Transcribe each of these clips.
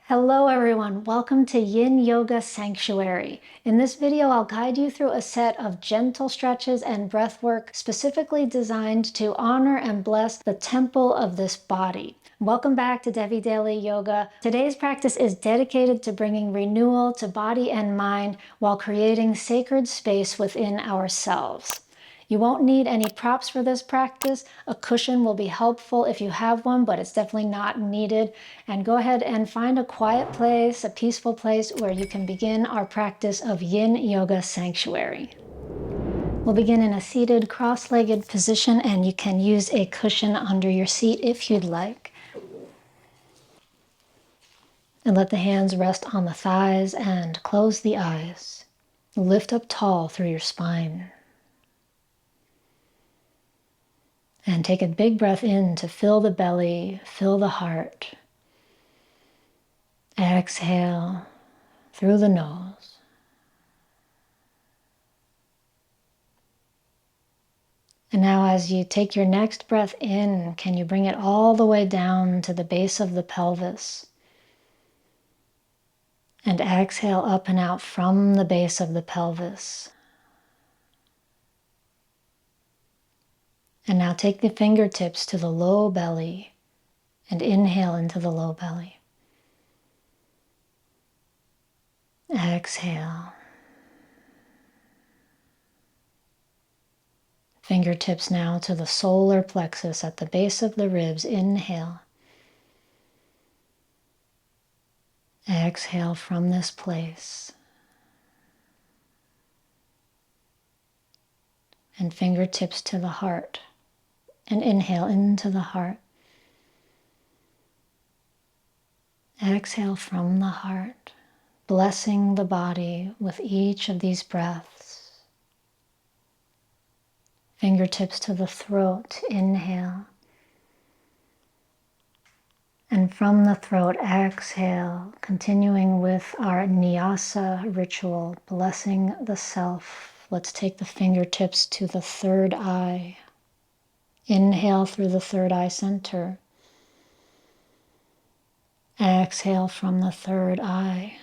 Hello everyone, welcome to Yin Yoga Sanctuary. In this video, I'll guide you through a set of gentle stretches and breath work specifically designed to honor and bless the temple of this body. Welcome back to Devi Daily Yoga. Today's practice is dedicated to bringing renewal to body and mind while creating sacred space within ourselves. You won't need any props for this practice. A cushion will be helpful if you have one, but it's definitely not needed. And go ahead and find a quiet place, a peaceful place where you can begin our practice of Yin Yoga Sanctuary. We'll begin in a seated, cross-legged position, and you can use a cushion under your seat if you'd like. And let the hands rest on the thighs and close the eyes. Lift up tall through your spine. And take a big breath in to fill the belly, fill the heart. Exhale through the nose. And now as you take your next breath in, can you bring it all the way down to the base of the pelvis? And exhale up and out from the base of the pelvis. And now take the fingertips to the low belly and inhale into the low belly. Exhale. Fingertips now to the solar plexus at the base of the ribs. Inhale. Exhale from this place. And fingertips to the heart. And inhale into the heart. Exhale from the heart, blessing the body with each of these breaths. Fingertips to the throat, inhale. And from the throat, exhale, continuing with our Nyasa Ritual, blessing the self. Let's take the fingertips to the third eye. Inhale through the third eye center. Exhale from the third eye.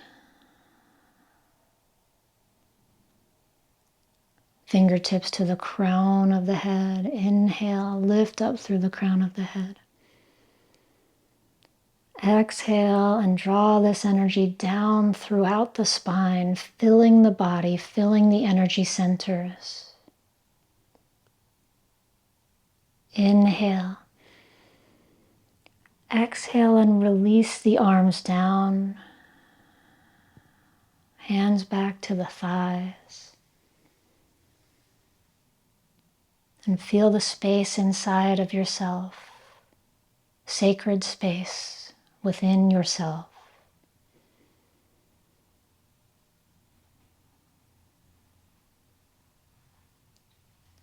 Fingertips to the crown of the head. Inhale, lift up through the crown of the head. Exhale and draw this energy down throughout the spine, filling the body, filling the energy centers. Inhale. Exhale and release the arms down. Hands back to the thighs. And feel the space inside of yourself. Sacred space within yourself.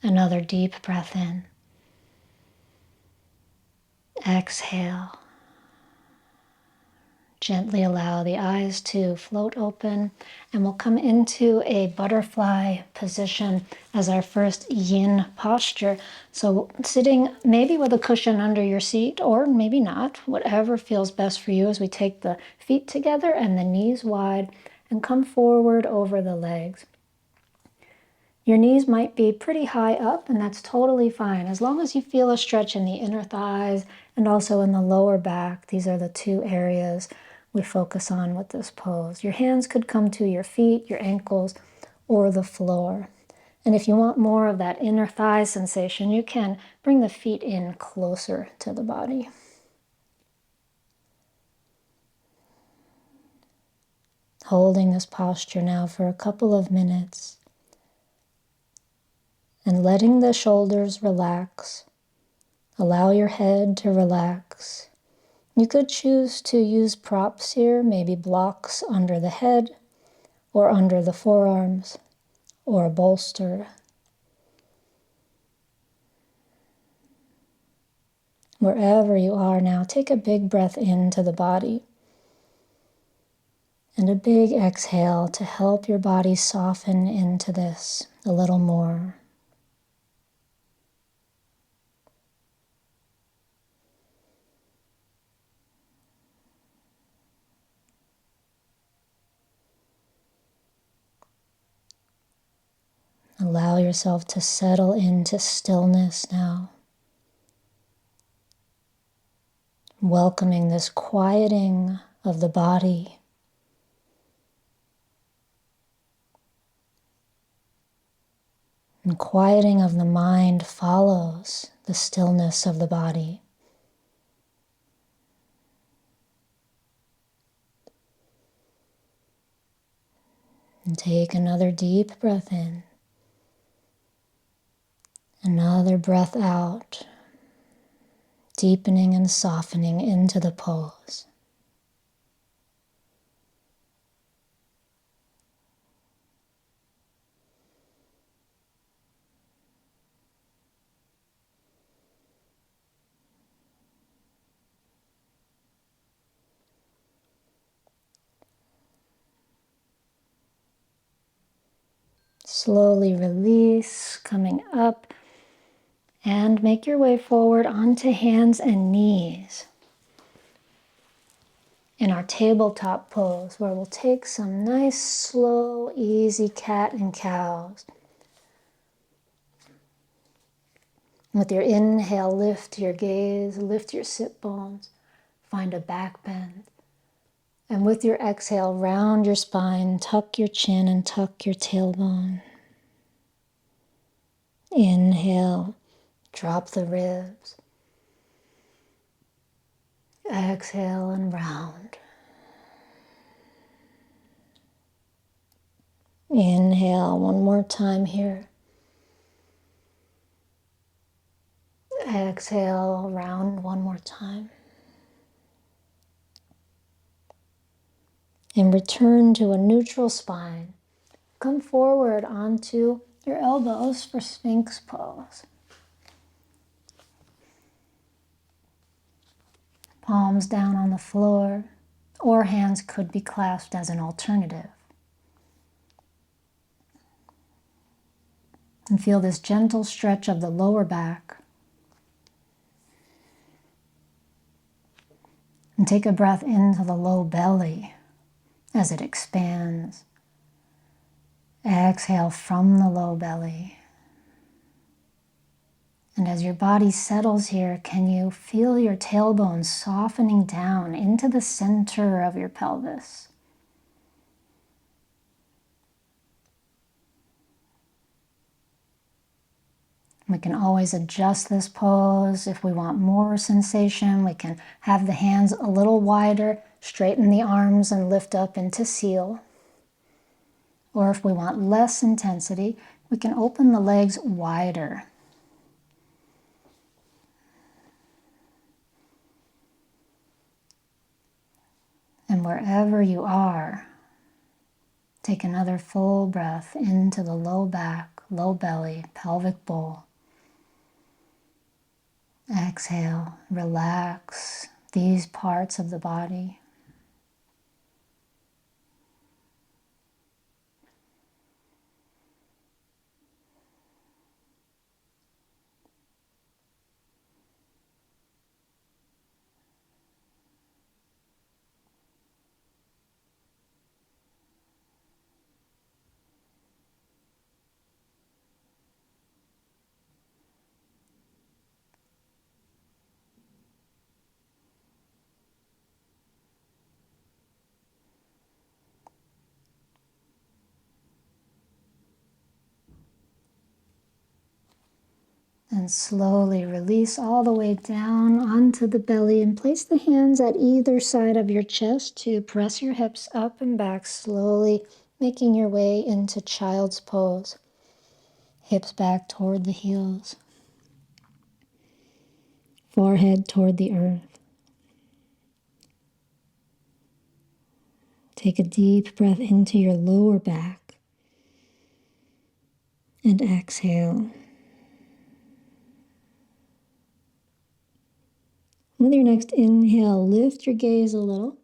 Another deep breath in. Exhale. Gently allow the eyes to float open, and we'll come into a butterfly position as our first yin posture. So sitting maybe with a cushion under your seat, or maybe not, whatever feels best for you, as we take the feet together and the knees wide and come forward over the legs. Your knees might be pretty high up, and that's totally fine, as long as you feel a stretch in the inner thighs and also in the lower back. These are the two areas we focus on with this pose. Your hands could come to your feet, your ankles, or the floor. And if you want more of that inner thigh sensation, you can bring the feet in closer to the body. Holding this posture now for a couple of minutes. And letting the shoulders relax. Allow your head to relax. You could choose to use props here, maybe blocks under the head or under the forearms or a bolster. Wherever you are now, take a big breath into the body and a big exhale to help your body soften into this a little more. Allow yourself to settle into stillness now, welcoming this quieting of the body. And quieting of the mind follows the stillness of the body. And take another deep breath in. Another breath out, deepening and softening into the pose. Slowly release, coming up, and make your way forward onto hands and knees in our tabletop pose, where we'll take some nice, slow, easy cat and cows. With your inhale, lift your gaze, lift your sit bones, find a back bend. And with your exhale, round your spine, tuck your chin and tuck your tailbone. Inhale, drop the ribs. Exhale and round. Inhale one more time here. Exhale, round one more time. And return to a neutral spine. Come forward onto your elbows for Sphinx pose. Palms down on the floor, or hands could be clasped as an alternative. And feel this gentle stretch of the lower back. And take a breath into the low belly as it expands. Exhale from the low belly. And as your body settles here, can you feel your tailbone softening down into the center of your pelvis? We can always adjust this pose. If we want more sensation, we can have the hands a little wider, straighten the arms and lift up into seal. Or if we want less intensity, we can open the legs wider. And wherever you are, take another full breath into the low back, low belly, pelvic bowl. Exhale, relax these parts of the body. And slowly release all the way down onto the belly and place the hands at either side of your chest to press your hips up and back, slowly making your way into child's pose. Hips back toward the heels. Forehead toward the earth. Take a deep breath into your lower back. And exhale. With your next inhale, lift your gaze a little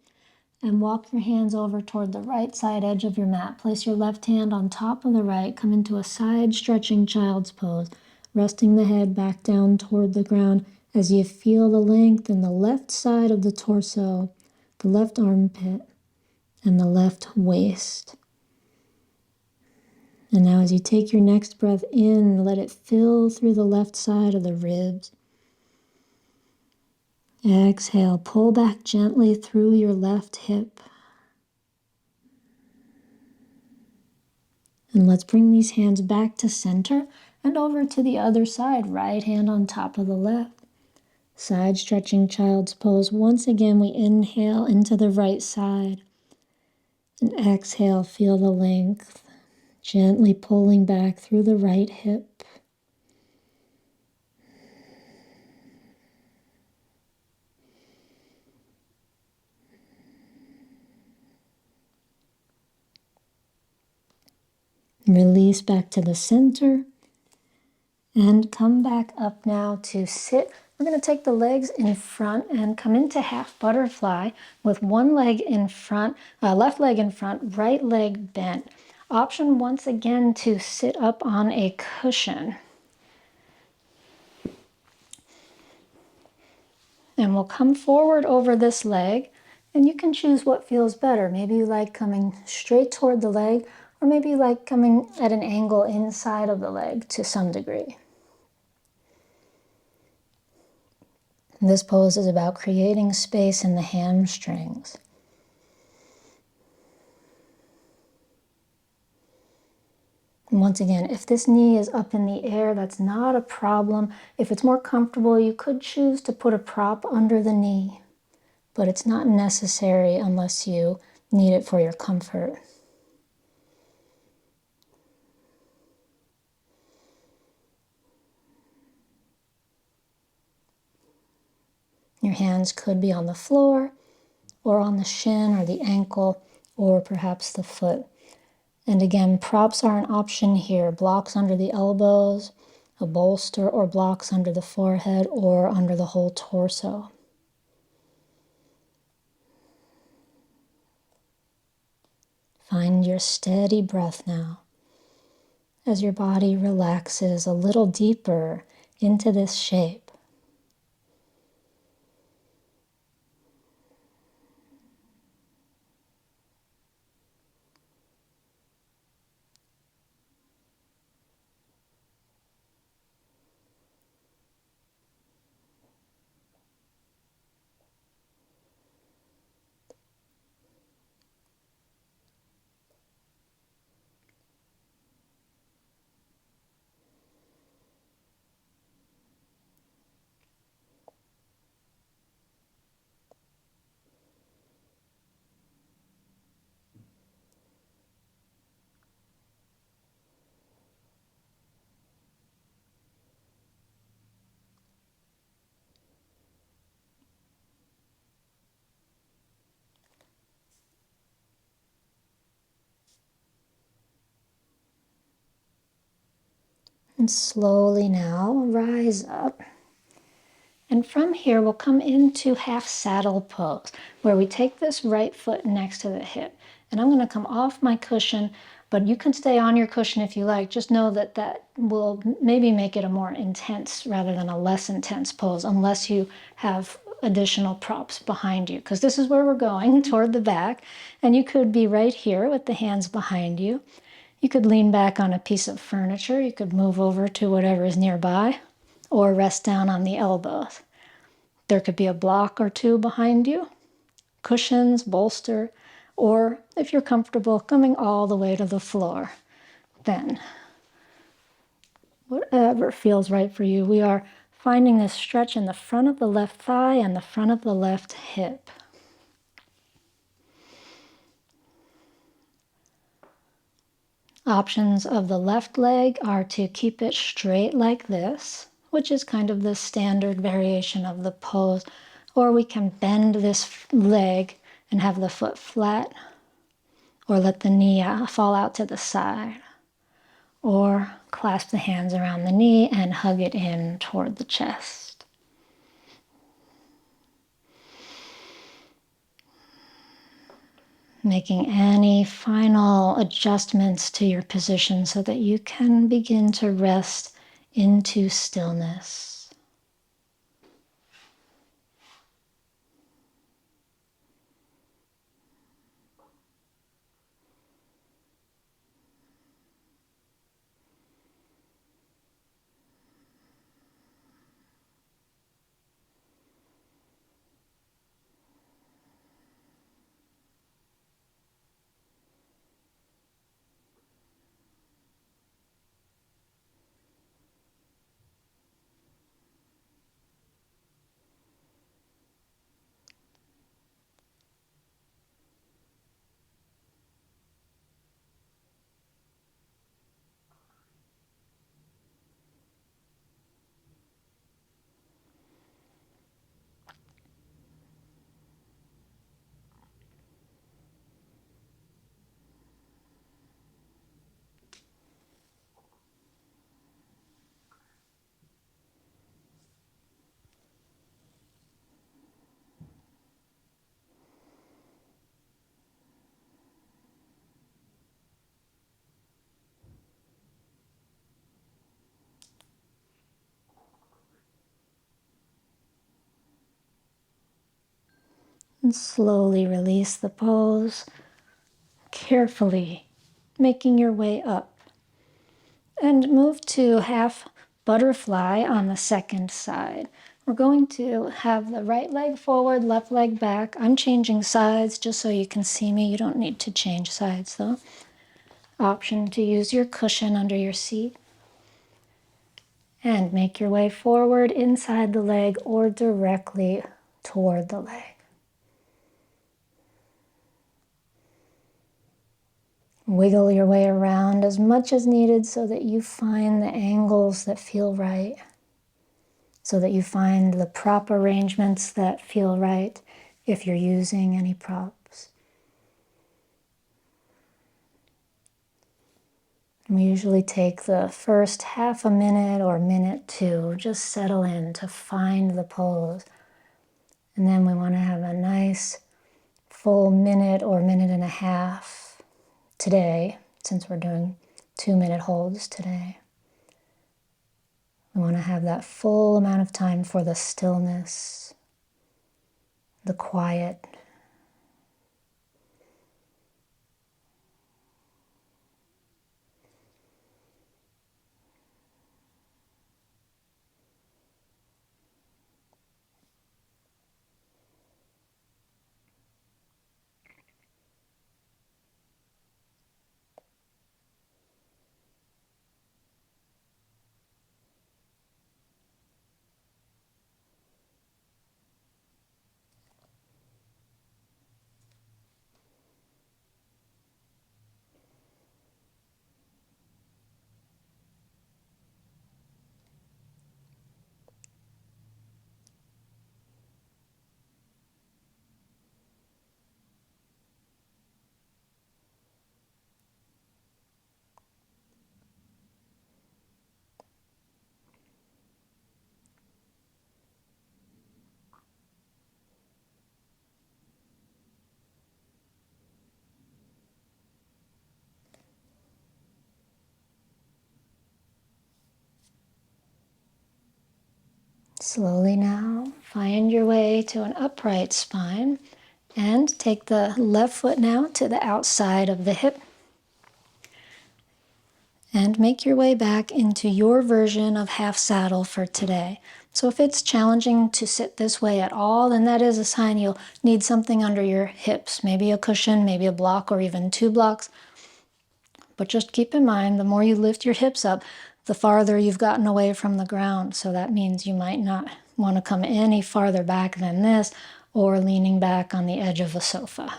and walk your hands over toward the right side edge of your mat. Place your left hand on top of the right. Come into a side stretching child's pose, resting the head back down toward the ground as you feel the length in the left side of the torso, the left armpit, and the left waist. And now as you take your next breath in, let it fill through the left side of the ribs. Exhale, pull back gently through your left hip. And let's bring these hands back to center and over to the other side. Right hand on top of the left. Side stretching child's pose. Once again, we inhale into the right side. And exhale, feel the length. Gently pulling back through the right hip. Release back to the center. And come back up now to sit. We're going to take the legs in front and come into half butterfly with one leg in front, left leg in front, right leg bent. Option once again to sit up on a cushion. And we'll come forward over this leg, and you can choose what feels better. Maybe you like coming straight toward the leg, or maybe you like coming at an angle inside of the leg to some degree. This pose is about creating space in the hamstrings. And once again, if this knee is up in the air, that's not a problem. If it's more comfortable, you could choose to put a prop under the knee, but it's not necessary unless you need it for your comfort. Your hands could be on the floor, or on the shin or the ankle, or perhaps the foot. And again, props are an option here. Blocks under the elbows, a bolster, or blocks under the forehead or under the whole torso. Find your steady breath now as your body relaxes a little deeper into this shape. And slowly now rise up. And from here, we'll come into half saddle pose, where we take this right foot next to the hip. And I'm going to come off my cushion, but you can stay on your cushion if you like. Just know that that will maybe make it a more intense rather than a less intense pose, unless you have additional props behind you, because this is where we're going, toward the back. And you could be right here with the hands behind you. You could lean back on a piece of furniture. You could move over to whatever is nearby, or rest down on the elbows. There could be a block or two behind you, cushions, bolster, or if you're comfortable, coming all the way to the floor. Then, whatever feels right for you, we are finding this stretch in the front of the left thigh and the front of the left hip. Options of the left leg are to keep it straight like this, which is kind of the standard variation of the pose, or we can bend this leg and have the foot flat, or let the knee fall out to the side, or clasp the hands around the knee and hug it in toward the chest. Making any final adjustments to your position so that you can begin to rest into stillness. And slowly release the pose, carefully making your way up. And move to half butterfly on the second side. We're going to have the right leg forward, left leg back. I'm changing sides just so you can see me. You don't need to change sides though. Option to use your cushion under your seat. And make your way forward inside the leg or directly toward the leg. Wiggle your way around as much as needed so that you find the angles that feel right, so that you find the prop arrangements that feel right if you're using any props. We usually take the first half a minute or minute to just settle in, to find the pose. And then we want to have a nice full minute or minute and a half today, since we're doing 2-minute holds today. We want to have that full amount of time for the stillness, the quiet. Slowly now, find your way to an upright spine and take the left foot now to the outside of the hip and make your way back into your version of half saddle for today. So if it's challenging to sit this way at all, then that is a sign you'll need something under your hips, maybe a cushion, maybe a block, or even 2 blocks. But just keep in mind, the more you lift your hips up, the farther you've gotten away from the ground. So that means you might not want to come any farther back than this, or leaning back on the edge of a sofa.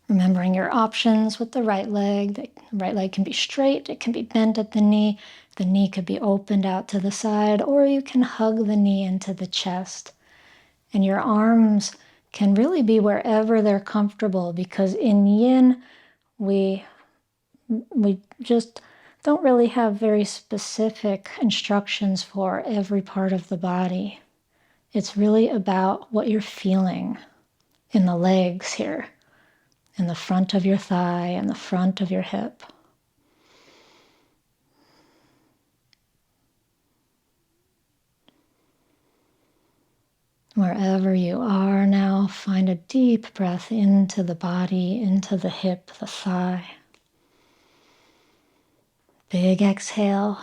Remembering your options with the right leg. The right leg can be straight, it can be bent at the knee could be opened out to the side, or you can hug the knee into the chest. And your arms can really be wherever they're comfortable, because in yin, we just don't really have very specific instructions for every part of the body. It's really about what you're feeling in the legs here, in the front of your thigh and the front of your hip. Wherever you are now, find a deep breath into the body, into the hip, the thigh. Big exhale.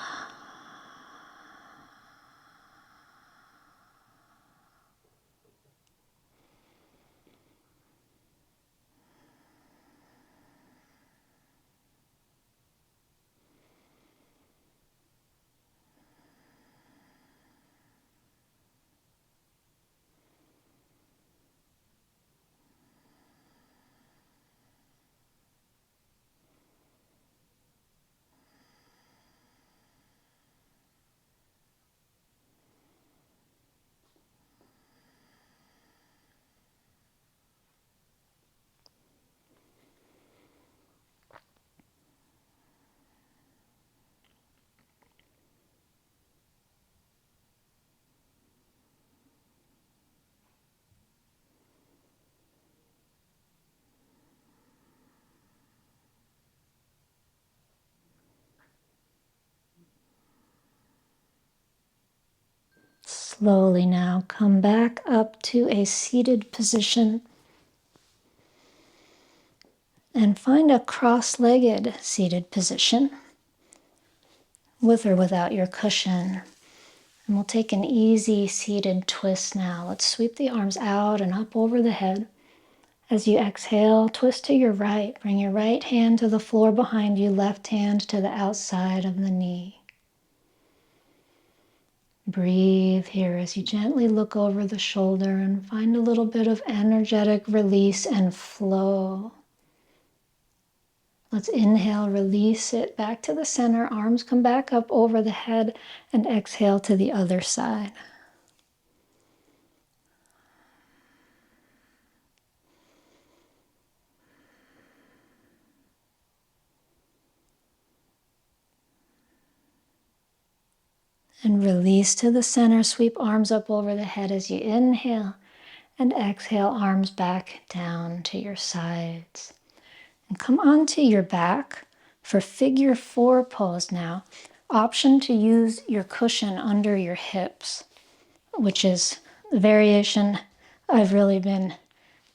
Slowly now come back up to a seated position and find a cross-legged seated position with or without your cushion. And we'll take an easy seated twist now. Let's sweep the arms out and up over the head. As you exhale, twist to your right. Bring your right hand to the floor behind you, left hand to the outside of the knee. Breathe here as you gently look over the shoulder and find a little bit of energetic release and flow. Let's inhale, release it back to the center. Arms come back up over the head and exhale to the other side. And release to the center. Sweep arms up over the head as you inhale and exhale, arms back down to your sides. And come onto your back for figure 4 pose now. Option to use your cushion under your hips, which is the variation I've really been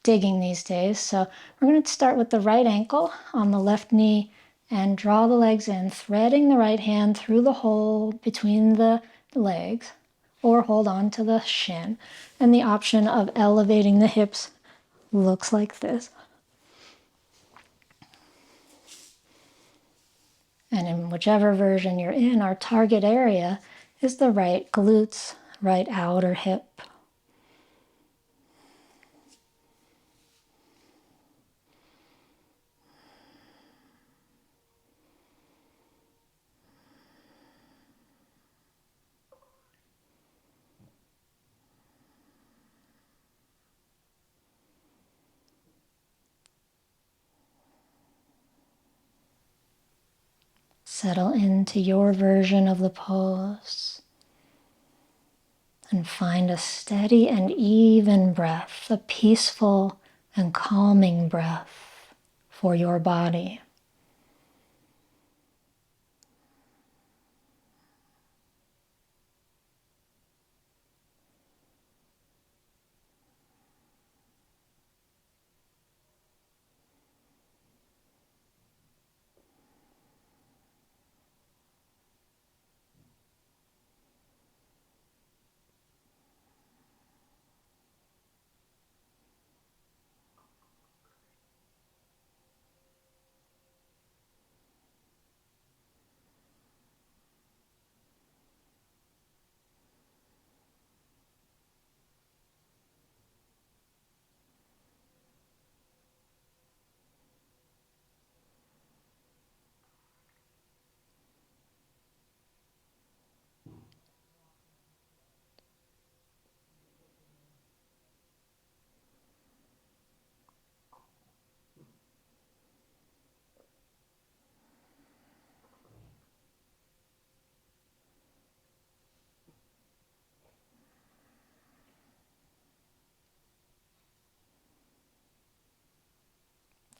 digging these days. So we're going to start with the right ankle on the left knee and draw the legs in, threading the right hand through the hole between the legs, or hold on to the shin. And the option of elevating the hips looks like this. And in whichever version you're in, our target area is the right glutes, right outer hip. Settle into your version of the pose and find a steady and even breath, a peaceful and calming breath for your body.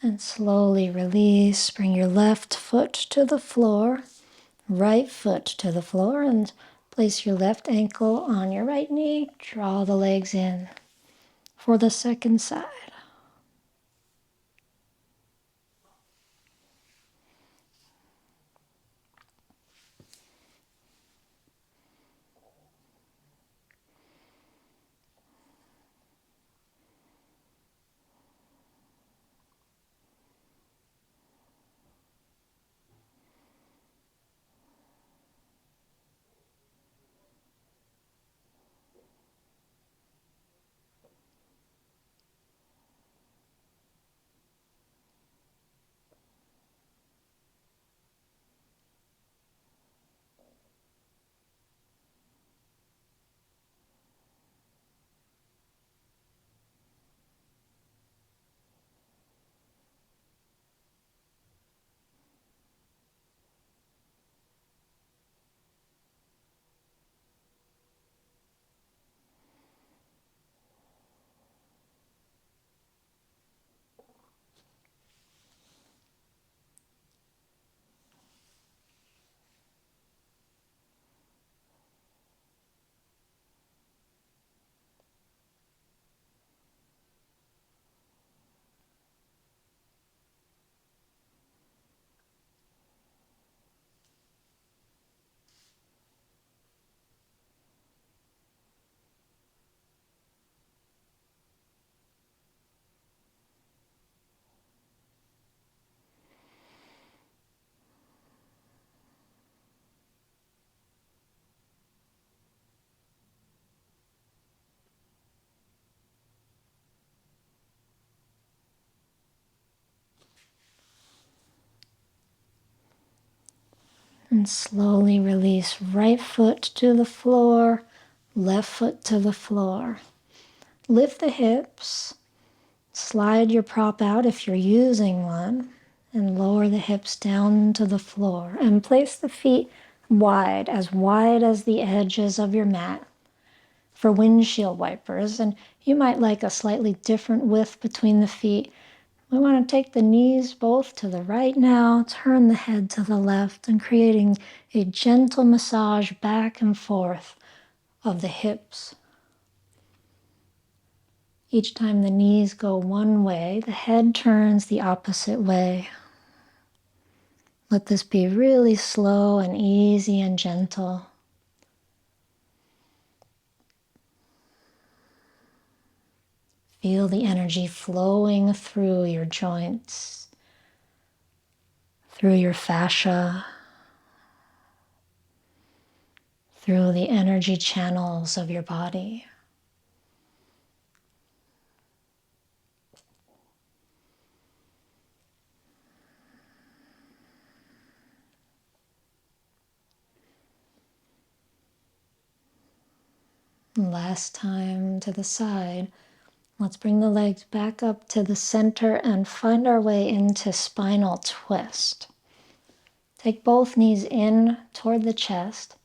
And slowly release. Bring your left foot to the floor, right foot to the floor, and place your left ankle on your right knee. Draw the legs in for the second side. And slowly release right foot to the floor, left foot to the floor. Lift the hips, slide your prop out if you're using one, and lower the hips down to the floor. And place the feet wide as the edges of your mat for windshield wipers. And you might like a slightly different width between the feet. We want to take the knees both to the right now, turn the head to the left, and creating a gentle massage back and forth of the hips. Each time the knees go one way, the head turns the opposite way. Let this be really slow and easy and gentle. Feel the energy flowing through your joints, through your fascia, through the energy channels of your body. Last time to the side. Let's bring the legs back up to the center and find our way into Spinal Twist. Take both knees in toward the chest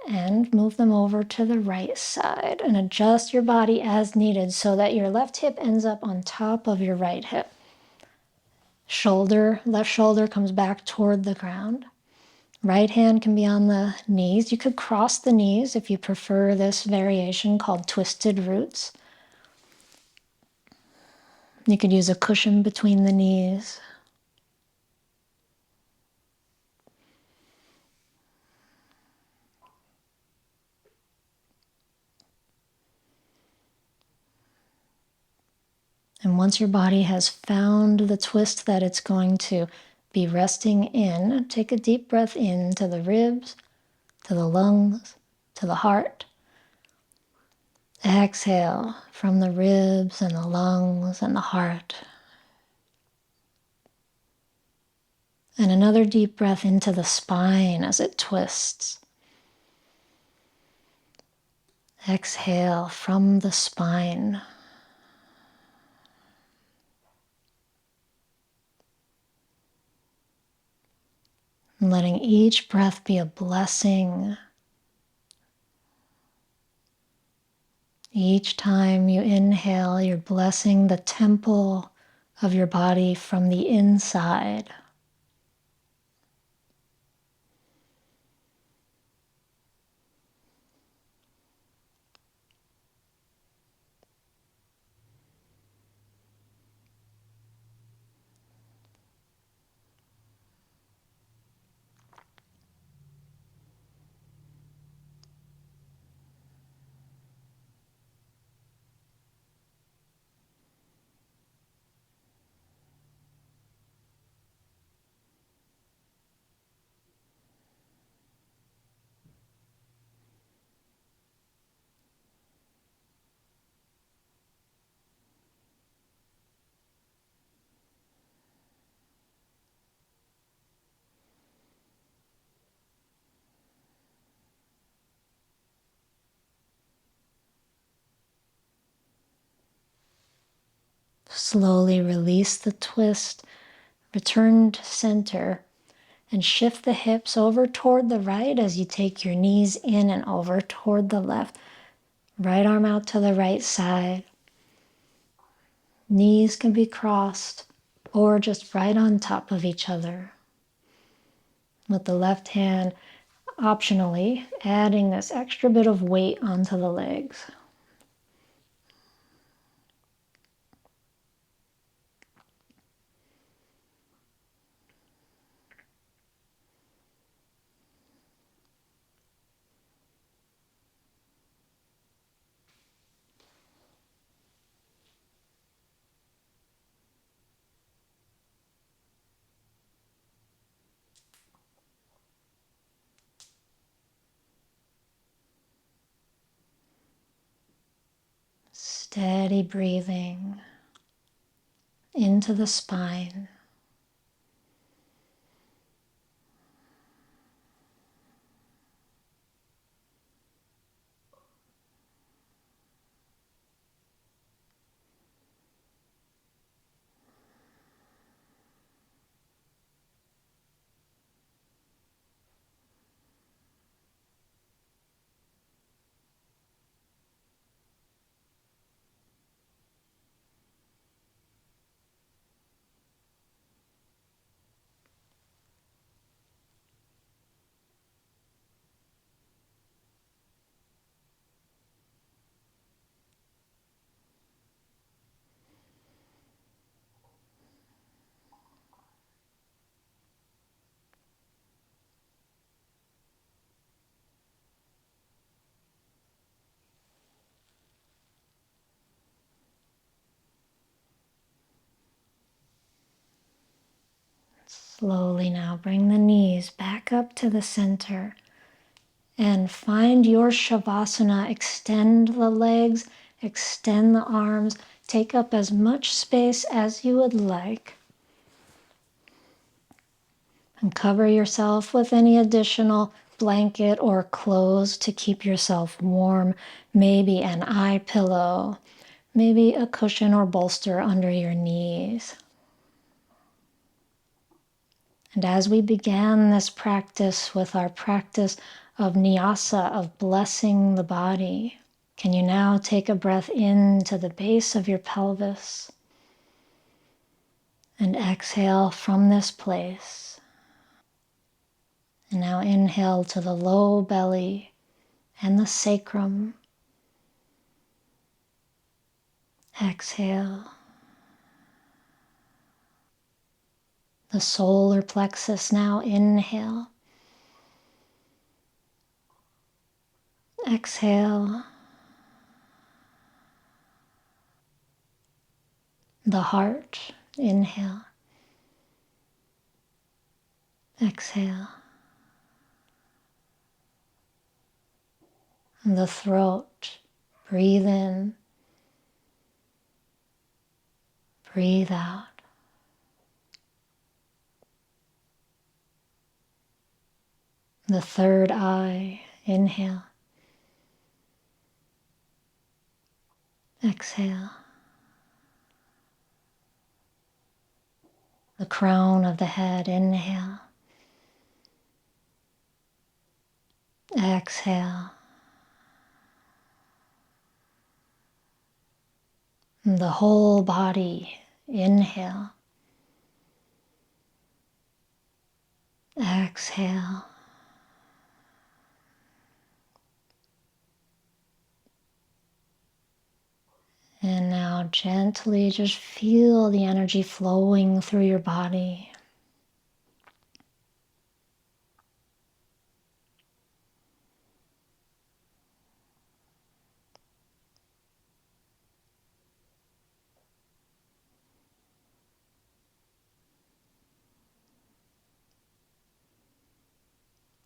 and move them over to the right side and adjust your body as needed so that your left hip ends up on top of your right hip. Left shoulder comes back toward the ground. Right hand can be on the knees. You could cross the knees if you prefer this variation called twisted roots. You could use a cushion between the knees. And once your body has found the twist that it's going to be resting in, take a deep breath in to the ribs, to the lungs, to the heart. Exhale from the ribs and the lungs and the heart. And another deep breath into the spine as it twists. Exhale from the spine. And letting each breath be a blessing. Each time you inhale, you're blessing the temple of your body from the inside. Slowly release the twist, return to center, and shift the hips over toward the right as you take your knees in and over toward the left. Right arm out to the right side. Knees can be crossed or just right on top of each other. With the left hand, optionally, adding this extra bit of weight onto the legs. Steady breathing into the spine. Slowly now bring the knees back up to the center and find your Shavasana. Extend the legs, extend the arms, take up as much space as you would like. And cover yourself with any additional blanket or clothes to keep yourself warm. Maybe an eye pillow, maybe a cushion or bolster under your knees. And as we began this practice with our practice of Nyasa, of blessing the body, can you now take a breath into the base of your pelvis and exhale from this place? And now inhale to the low belly and the sacrum. Exhale. The solar plexus now. Inhale. Exhale. The heart. Inhale. Exhale. And the throat. Breathe in. Breathe out. The third eye. Inhale. Exhale. The crown of the head. Inhale. Exhale. The whole body. Inhale. Exhale. And now gently just feel the energy flowing through your body.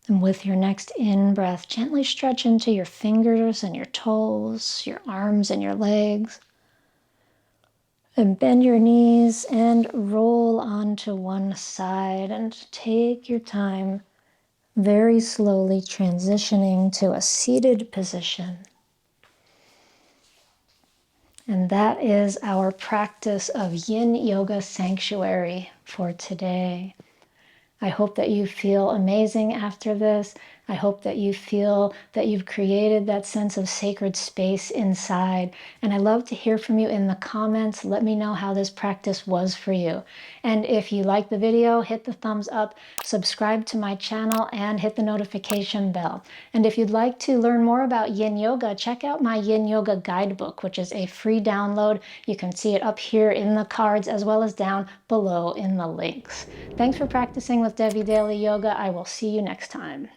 And with your next in-breath, gently stretch into your fingers and your toes, your arms and your legs. And bend your knees and roll onto one side and take your time very slowly transitioning to a seated position. And that is our practice of Yin Yoga Sanctuary for today. I hope that you feel amazing after this. I hope that you feel that you've created that sense of sacred space inside. And I love to hear from you in the comments. Let me know how this practice was for you. And if you like the video, hit the thumbs up, subscribe to my channel, and hit the notification bell. And if you'd like to learn more about Yin Yoga, check out my Yin Yoga guidebook, which is a free download. You can see it up here in the cards as well as down below in the links. Thanks for practicing with Devi Daily Yoga. I will see you next time.